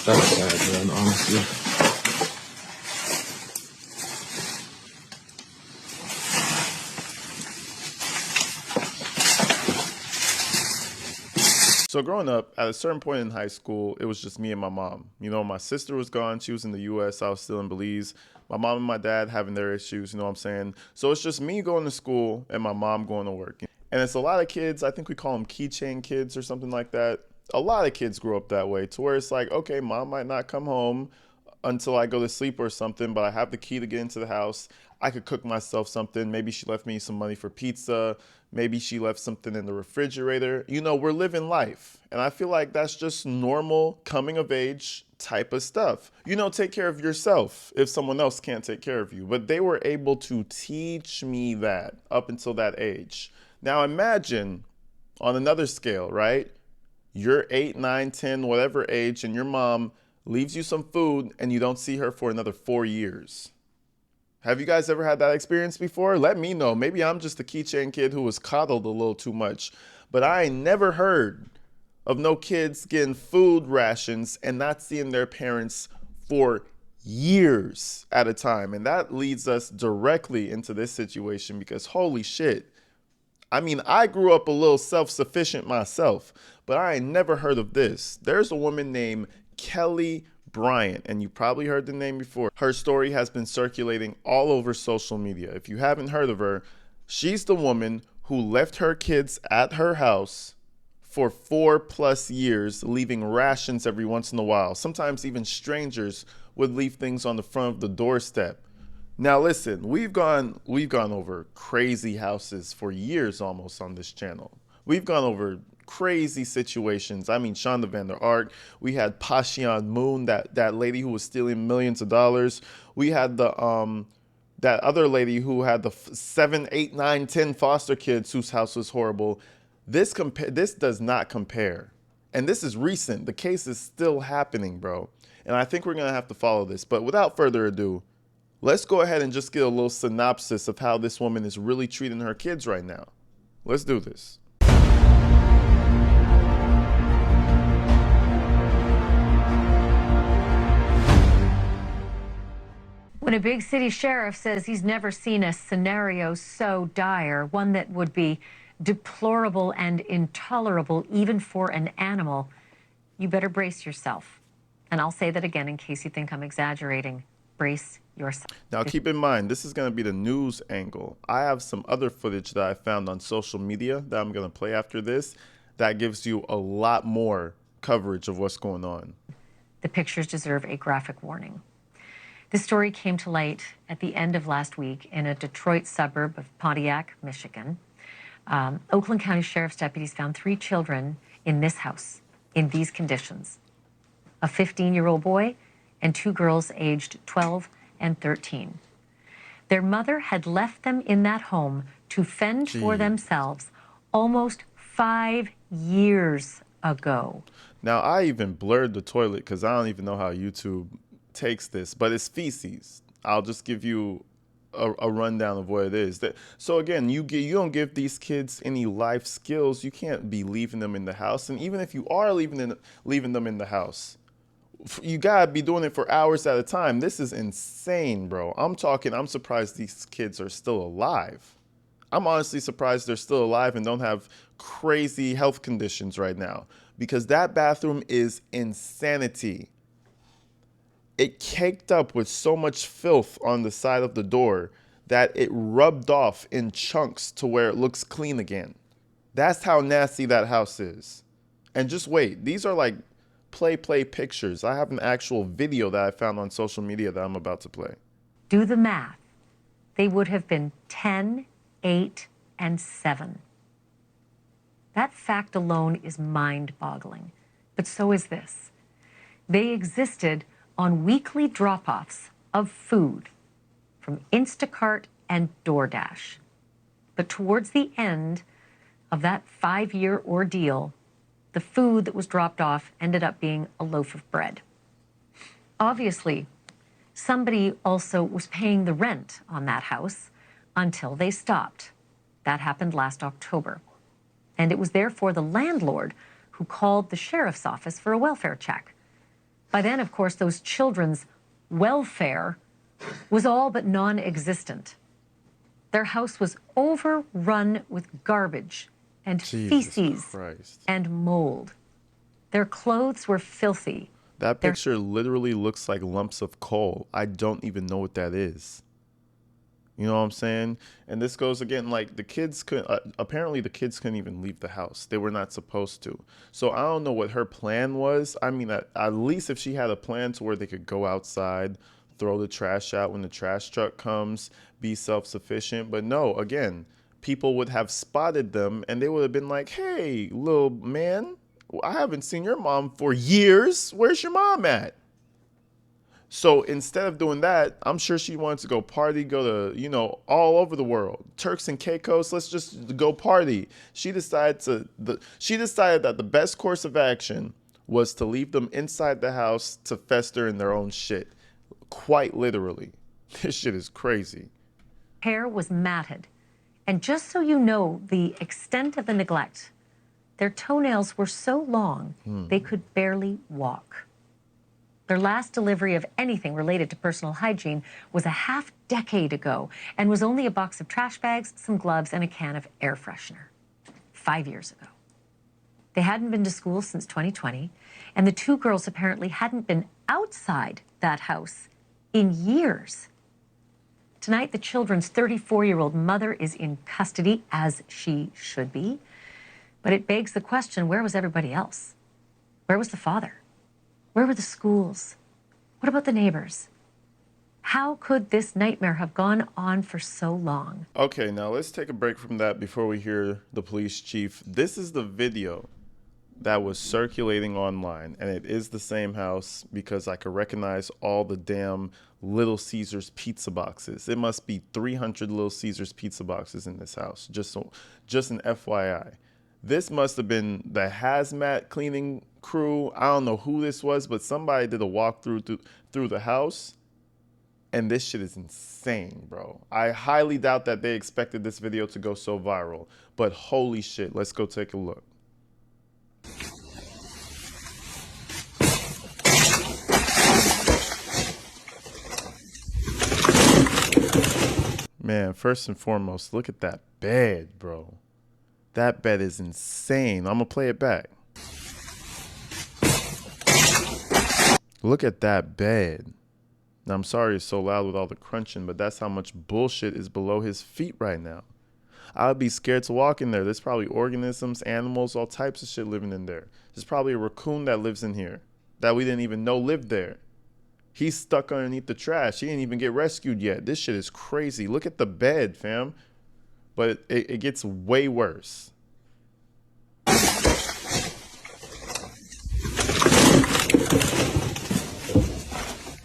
That's sad, man, honestly. So growing up, at a certain point in high school, it was just me and my mom. You know, my sister was gone. She was in the U.S. I was still in Belize. My mom and my dad having their issues, you know what I'm saying? So it's just me going to school and my mom going to work. And it's a lot of kids, I think we call them keychain kids or something like that. A lot of kids grew up that way to where it's like, okay, mom might not come home until I go to sleep or something, but I have the key to get into the house. I could cook myself something. Maybe she left me some money for pizza. Maybe she left something in the refrigerator. You know, we're living life. And I feel like that's just normal coming of age type of stuff. You know, take care of yourself if someone else can't take care of you. But they were able to teach me that up until that age. Now imagine on another scale, right? You're 8, 9, 10, whatever age, and your mom leaves you some food and you don't see her for another 4 years. Have you guys ever had that experience before? Let me know. Maybe I'm just a keychain kid who was coddled a little too much. But I ain't never heard of no kids getting food rations and not seeing their parents for years at a time. And that leads us directly into this situation because holy shit. I mean, I grew up a little self-sufficient myself, but I ain't never heard of this. There's a woman named Kelly Bryant, and you probably heard the name before. Her story has been circulating all over social media. If you haven't heard of her, she's the woman who left her kids at her house for 4+ years, leaving rations every once in a while. Sometimes even strangers would leave things on the front of the doorstep. Now listen, we've gone over crazy houses for years almost on this channel. We've gone over crazy situations. I mean, Shonda Van Der Ark. We had Pashian Moon, that lady who was stealing millions of dollars. We had the that other lady who had the 7, 8, 9, 10 foster kids whose house was horrible. This does not compare. And this is recent. The case is still happening, bro. And I think we're going to have to follow this. But without further ado, let's go ahead and just get a little synopsis of how this woman is really treating her kids right now. Let's do this. When a big city sheriff says he's never seen a scenario so dire, one that would be deplorable and intolerable even for an animal, you better brace yourself. And I'll say that again in case you think I'm exaggerating. Brace yourself. Now keep in mind, this is going to be the news angle. I have some other footage that I found on social media that I'm going to play after this that gives you a lot more coverage of what's going on. The pictures deserve a graphic warning. This story came to light at the end of last week in a Detroit suburb of Pontiac, Michigan. Oakland County Sheriff's deputies found 3 children in this house in these conditions. A 15-year-old boy and 2 girls aged 12 and 13. Their mother had left them in that home to fend for themselves almost 5 years ago. Now, I even blurred the toilet because I don't even know how YouTube takes this, but it's feces. I'll just give you a rundown of what it is. So again, you don't give these kids any life skills. You can't be leaving them in the house. And even if you are leaving them in the house, you gotta be doing it for hours at a time. This is insane, bro. I'm surprised these kids are still alive. I'm honestly surprised they're still alive and don't have crazy health conditions right now, because that bathroom is insanity. It caked up with so much filth on the side of the door that it rubbed off in chunks to where it looks clean again. That's how nasty that house is. And just wait, these are like play pictures. I have an actual video that I found on social media that I'm about to play. Do the math. They would have been 10, 8, and 7. That fact alone is mind-boggling. But so is this. They existed on weekly drop-offs of food from Instacart and DoorDash. But towards the end of that 5-year ordeal, the food that was dropped off ended up being a loaf of bread. Obviously, somebody also was paying the rent on that house until they stopped. That happened last October. And it was therefore the landlord who called the sheriff's office for a welfare check. By then, of course, those children's welfare was all but non-existent. Their house was overrun with garbage and Jesus feces Christ. and mold. Their clothes were filthy. That picture literally looks like lumps of coal. I don't even know what that is. You know what I'm saying? And this goes again, like the kids could apparently the kids couldn't even leave the house. They were not supposed to. So I don't know what her plan was. I mean, at least if she had a plan to where they could go outside, throw the trash out when the trash truck comes, be self-sufficient. But no, again, people would have spotted them and they would have been like, "Hey, little man, I haven't seen your mom for years. Where's your mom at?" So instead of doing that, I'm sure she wanted to go party, go to, all over the world. Turks and Caicos, let's just go party. She decided that the best course of action was to leave them inside the house to fester in their own shit. Quite literally. This shit is crazy. hair was matted. And just so you know the extent of the neglect, their toenails were so long they could barely walk. Their last delivery of anything related to personal hygiene was a half-decade ago and was only a box of trash bags, some gloves, and a can of air freshener. 5 years ago. They hadn't been to school since 2020, and the two girls apparently hadn't been outside that house in years. Tonight, the children's 34-year-old mother is in custody, as she should be. But it begs the question, where was everybody else? Where was the father? Where were the schools? What about the neighbors? How could this nightmare have gone on for so long? Okay, now let's take a break from that before we hear the police chief. This is the video that was circulating online, and it is the same house because I could recognize all the damn Little Caesars pizza boxes. It must be 300 Little Caesars pizza boxes in this house, just an FYI. This must have been the hazmat cleaning crew. I don't know who this was, but somebody did a walkthrough through the house. And this shit is insane, bro. I highly doubt that they expected this video to go so viral. But holy shit, let's go take a look. Man, first and foremost, look at that bed, bro. That bed is insane. I'm gonna play it back. Look at that bed. Now, I'm sorry it's so loud with all the crunching, but that's how much bullshit is below his feet right now. I would be scared to walk in there. There's probably organisms, animals, all types of shit living in there. There's probably a raccoon that lives in here that we didn't even know lived there. He's stuck underneath the trash. He didn't even get rescued yet. This shit is crazy. Look at the bed, fam. But it gets way worse.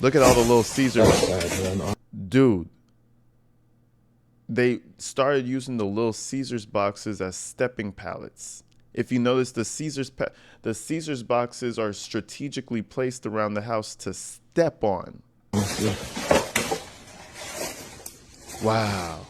Look at all the Little Caesars. Dude. They started using the Little Caesars boxes as stepping pallets. If you notice, the Caesars boxes are strategically placed around the house to step on. Wow.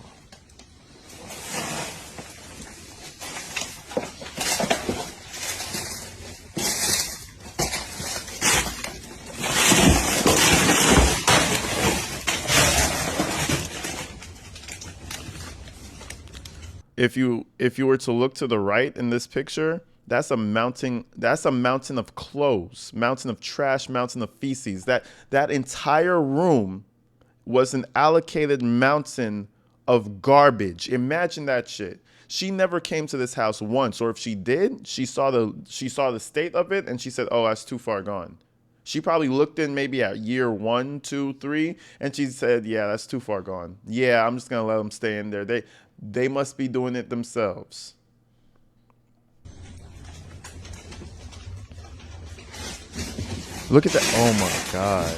If you were to look to the right in this picture, that's a mountain of clothes, mountain of trash, mountain of feces. That entire room was an allocated mountain of garbage. Imagine that shit. She never came to this house once, or if she did, she saw the state of it and she said, "Oh, that's too far gone." She probably looked in maybe at year 1, 2, 3, and she said, "Yeah, that's too far gone. Yeah, I'm just gonna let them stay in there. They must be doing it themselves." Look at that. Oh my God.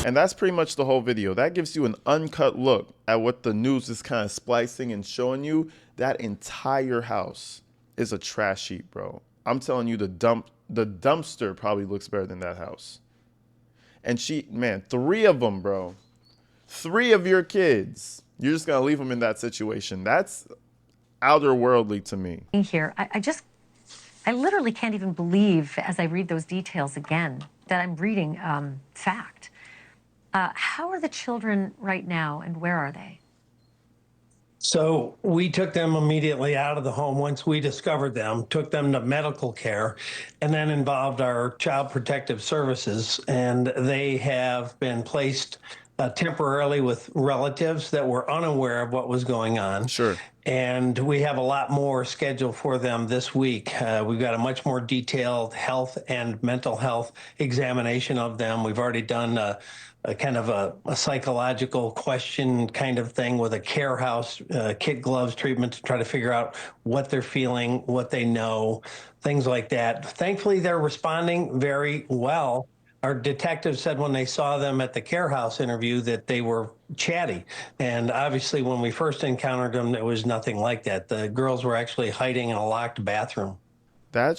And that's pretty much the whole video. That gives you an uncut look at what the news is kind of splicing and showing you. That entire house is a trash heap, bro. I'm telling you, the dumpster probably looks better than that house. And man, three of them, bro. Three of your kids. You're just going to leave them in that situation. That's outer worldly to me. Here, I literally can't even believe as I read those details again that I'm reading fact. How are the children right now and where are they? So we took them immediately out of the home once we discovered them, took them to medical care, and then involved our Child Protective Services. And they have been placed temporarily with relatives that were unaware of what was going on. Sure. And we have a lot more scheduled for them this week. We've got a much more detailed health and mental health examination of them. We've already done a kind of a psychological question kind of thing with a care house, kid gloves treatment to try to figure out what they're feeling, what they know, things like that. Thankfully, they're responding very well. Our detectives said when they saw them at the care house interview that they were chatty. And obviously, when we first encountered them, it was nothing like that. The girls were actually hiding in a locked bathroom. That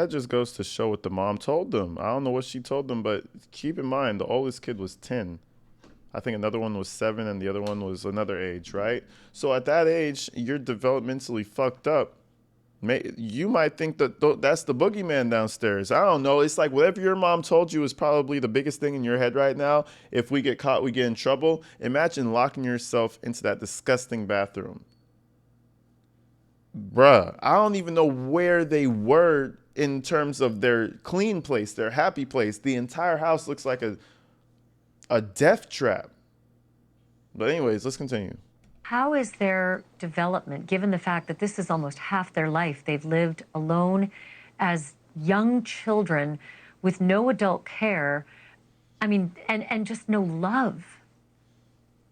just goes to show what the mom told them. I don't know what she told them, but keep in mind the oldest kid was 10. I think another one was 7 and the other one was another age, right? So at that age, you're developmentally fucked up. You might think that that's the boogeyman downstairs. I don't know. It's like whatever your mom told you is probably the biggest thing in your head right now. If we get caught, we get in trouble. Imagine locking yourself into that disgusting bathroom. Bruh, I don't even know where they were in terms of their clean place, their happy place. The entire house looks like a death trap. But anyways, let's continue. How is their development, given the fact that this is almost half their life? They've lived alone as young children with no adult care. I mean, and just no love.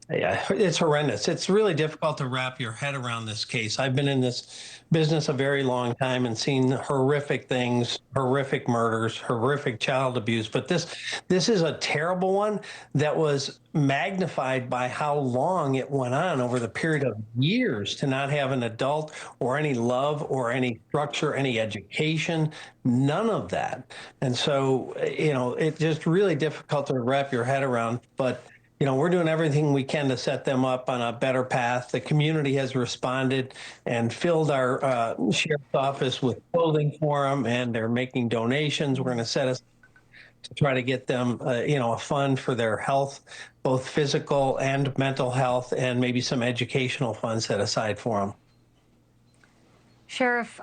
Yeah, it's horrendous. It's really difficult to wrap your head around this case. I've been in this business a very long time and seen horrific things, horrific murders, horrific child abuse. But this is a terrible one that was magnified by how long it went on over the period of years to not have an adult or any love or any structure, any education, none of that. And so, it's just really difficult to wrap your head around. But we're doing everything we can to set them up on a better path. The community has responded and filled our sheriff's office with clothing for them, and they're making donations. We're going to set us to try to get them, a fund for their health, both physical and mental health, and maybe some educational funds set aside for them. Sheriff,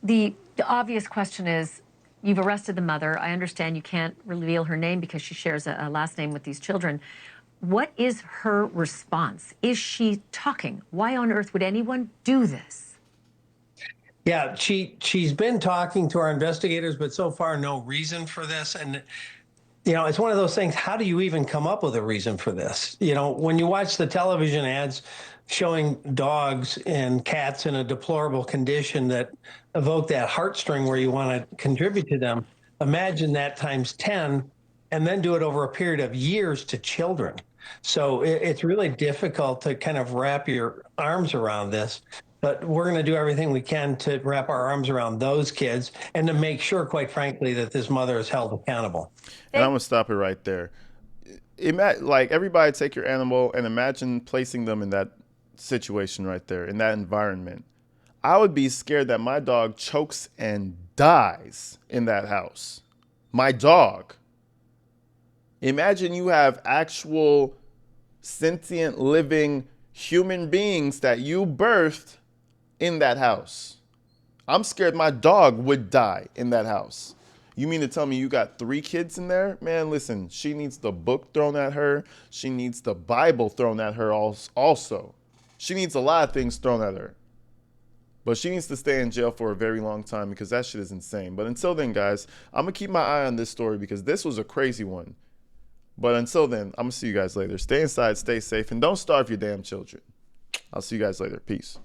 the obvious question is, you've arrested the mother. I understand you can't reveal her name because she shares a last name with these children. What is her response? Is she talking? Why on earth would anyone do this? Yeah, she's been talking to our investigators, but so far no reason for this. And it's one of those things. How do you even come up with a reason for this? When you watch the television ads showing dogs and cats in a deplorable condition that evoke that heartstring where you want to contribute to them, imagine that times 10 and then do it over a period of years to children. So it's really difficult to kind of wrap your arms around this. But we're going to do everything we can to wrap our arms around those kids and to make sure, quite frankly, that this mother is held accountable. And I'm going to stop it right there. Like, everybody take your animal and imagine placing them in that situation right there, in that environment. I would be scared that my dog chokes and dies in that house. My dog. Imagine you have actual sentient living human beings that you birthed in that house. I'm scared my dog would die in that house. You mean to tell me you got 3 kids in there? Man, listen, she needs the book thrown at her. She needs the Bible thrown at her also. She needs a lot of things thrown at her. But she needs to stay in jail for a very long time because that shit is insane. But until then, guys, I'm going to keep my eye on this story because this was a crazy one. But until then, I'm going to see you guys later. Stay inside, stay safe, and don't starve your damn children. I'll see you guys later. Peace.